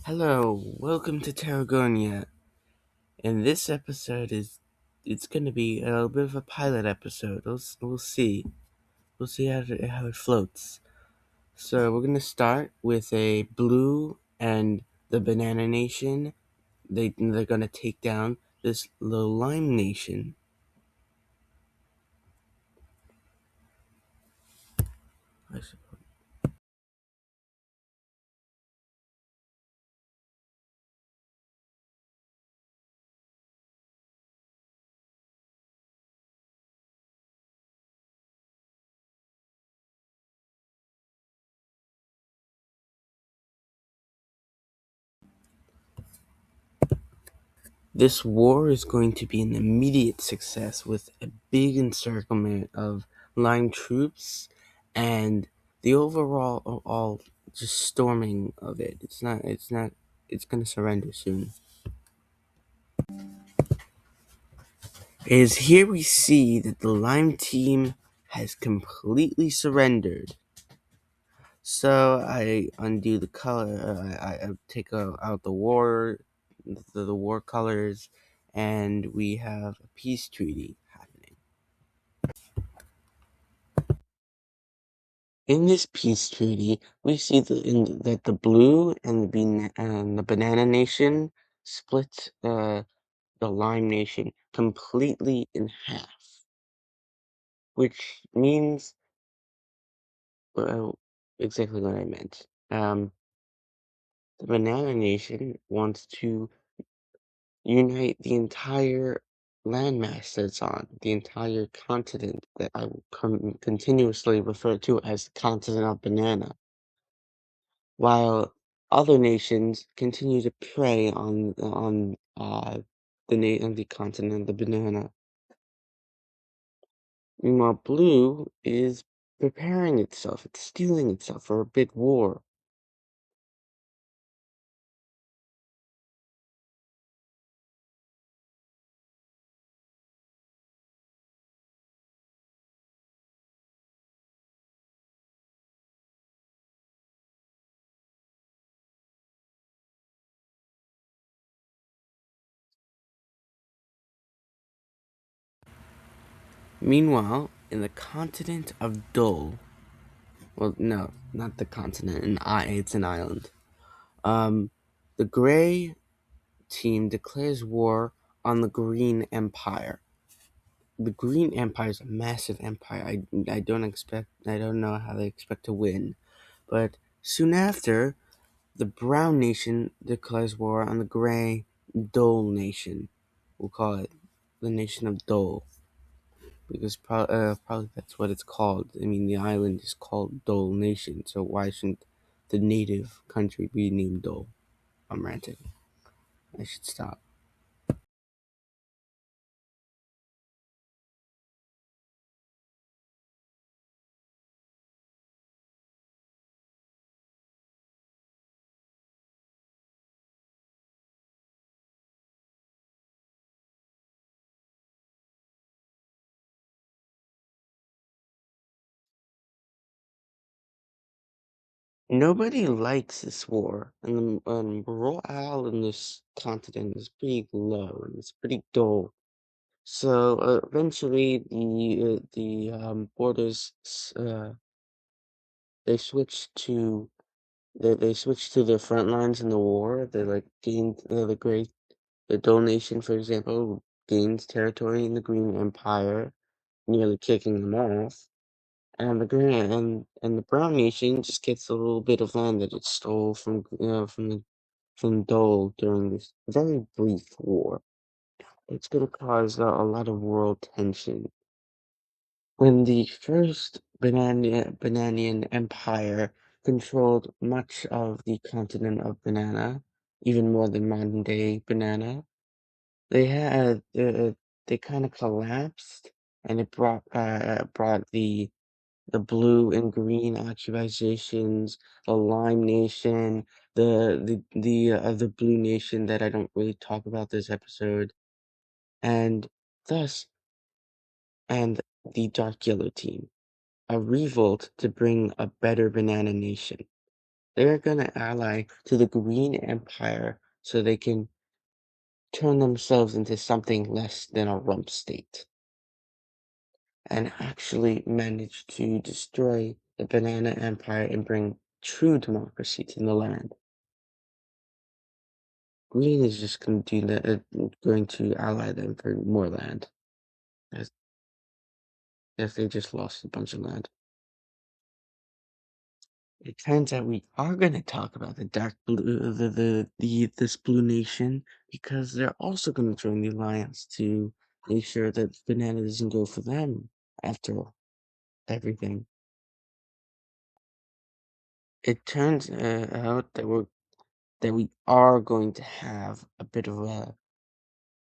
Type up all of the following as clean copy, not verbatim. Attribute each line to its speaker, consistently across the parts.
Speaker 1: Hello, welcome to Teragonia. And this episode it's going to be a little bit of a pilot episode. We'll see. We'll see how it floats. So we're going to start with a blue and the Banana Nation. They're going to take down this little Lime Nation. I suppose. This war is going to be an immediate success with a big encirclement of Lime troops and the overall all just storming of it. It's going to surrender soon. Is here we see that the Lime team has completely surrendered. So I undo the color. I take out the war colors, and we have a peace treaty happening. In this peace treaty, we see that the blue and the banana nation split the lime nation completely in half, which means well, exactly what I meant. The banana nation wants to unite the entire landmass that it's on, the entire continent that I will continuously refer to as the continent of banana, while other nations continue to prey on the continent of the banana. Meanwhile, blue is preparing itself, it's steeling itself for a big war. Meanwhile, in the continent of Dole, well, no, not the continent, it's an island. Um, the Gray team declares war on the Green Empire. The Green Empire is a massive empire. I don't know how they expect to win. But soon after, the Brown Nation declares war on the Gray Dole Nation. We'll call it the Nation of Dole. Because probably that's what it's called. I mean, the island is called Dole Nation, so why shouldn't the native country be named Dole? I'm ranting. I should stop. Nobody likes this war, and the morale in this continent is pretty low, and it's pretty dull. So eventually, the borders they switched to they switched to the front lines in the war. They like gained the Dole Nation, for example, gains territory in the Green Empire, nearly kicking them off. And the Brown Nation just gets a little bit of land that it stole from Dole during this very brief war. It's going to cause a lot of world tension. When the first Bananian Empire controlled much of the continent of Banana, even more than modern day Banana, they had they kind of collapsed, and it brought the blue and green accusations, the Lime Nation, the Blue Nation that I don't really talk about this episode, and thus and the Dark Yellow Team, a revolt to bring a better Banana Nation. They're gonna ally to the Green Empire so they can turn themselves into something less than a rump state and actually manage to destroy the Banana Empire and bring true democracy to the land. Green is just going to do that, going to ally them for more land, as if they just lost a bunch of land. It turns out we are going to talk about the dark blue, this blue nation, because they're also going to join the alliance to make sure that banana doesn't go for them after everything. It turns out that we are going to have a bit of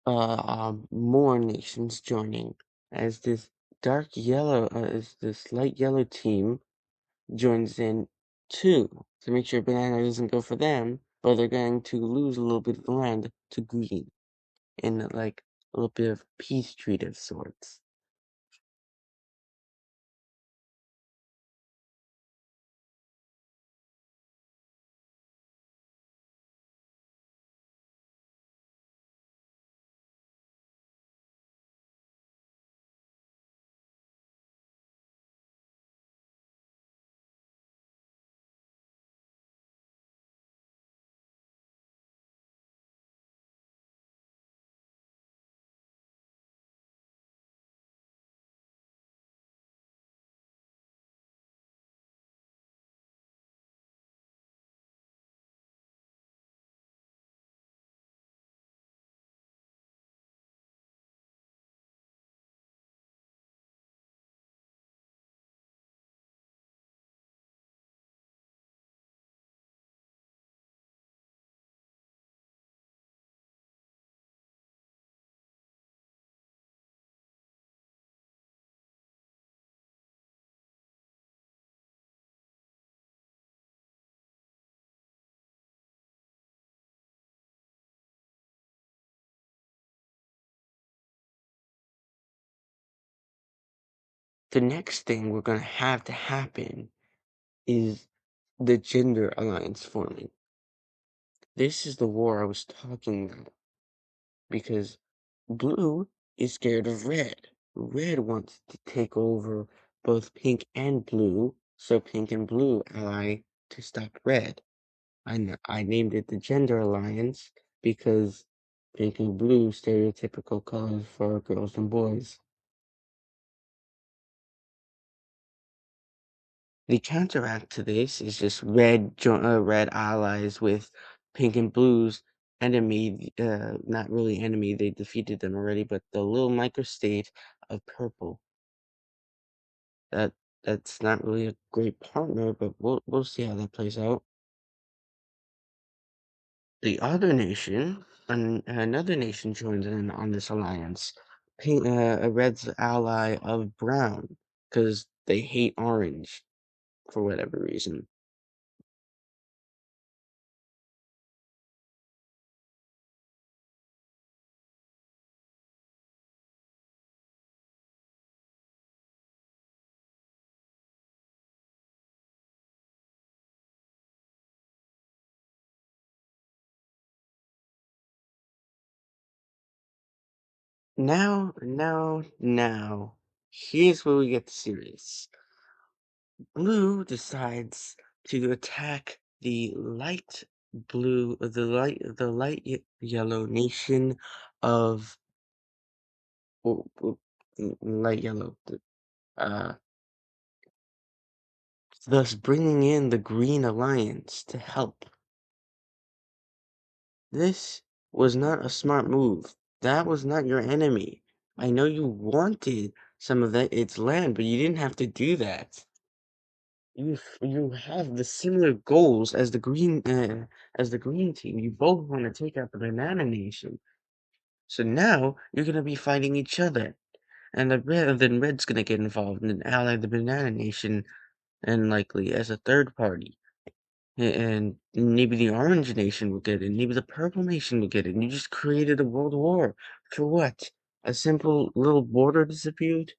Speaker 1: a more nations joining as this dark yellow as this light yellow team joins in too to make sure banana doesn't go for them, but they're going to lose a little bit of land to green in like a little bit of peace treaty of sorts. The next thing we're gonna have to happen is the gender alliance forming. This is the war I was talking about because blue is scared of red. Red wants to take over both pink and blue, so pink and blue ally to stop red. I named it the Gender Alliance because pink and blue stereotypical colors for girls and boys. The counteract to this is just red allies with pink and blues enemy, not really enemy, they defeated them already, but the little microstate of purple. That that's not really a great partner, but we'll see how that plays out. The other nation, another nation joins in on this alliance. A red's ally of brown, because they hate orange for whatever reason. Now, here's where we get serious. Blue decides to attack the yellow nation of w- w- light yellow, uh, thus bringing in the Green Alliance to help. This was not a smart move. That was not your enemy. I know you wanted some of its land, but you didn't have to do that. You have the similar goals as the green team. You both want to take out the Banana Nation. So now you're gonna be fighting each other, and then Red's gonna get involved and ally the Banana Nation, and likely as a third party. And maybe the Orange Nation will get it, maybe the Purple Nation will get it, and you just created a world war. For what? A simple little border dispute?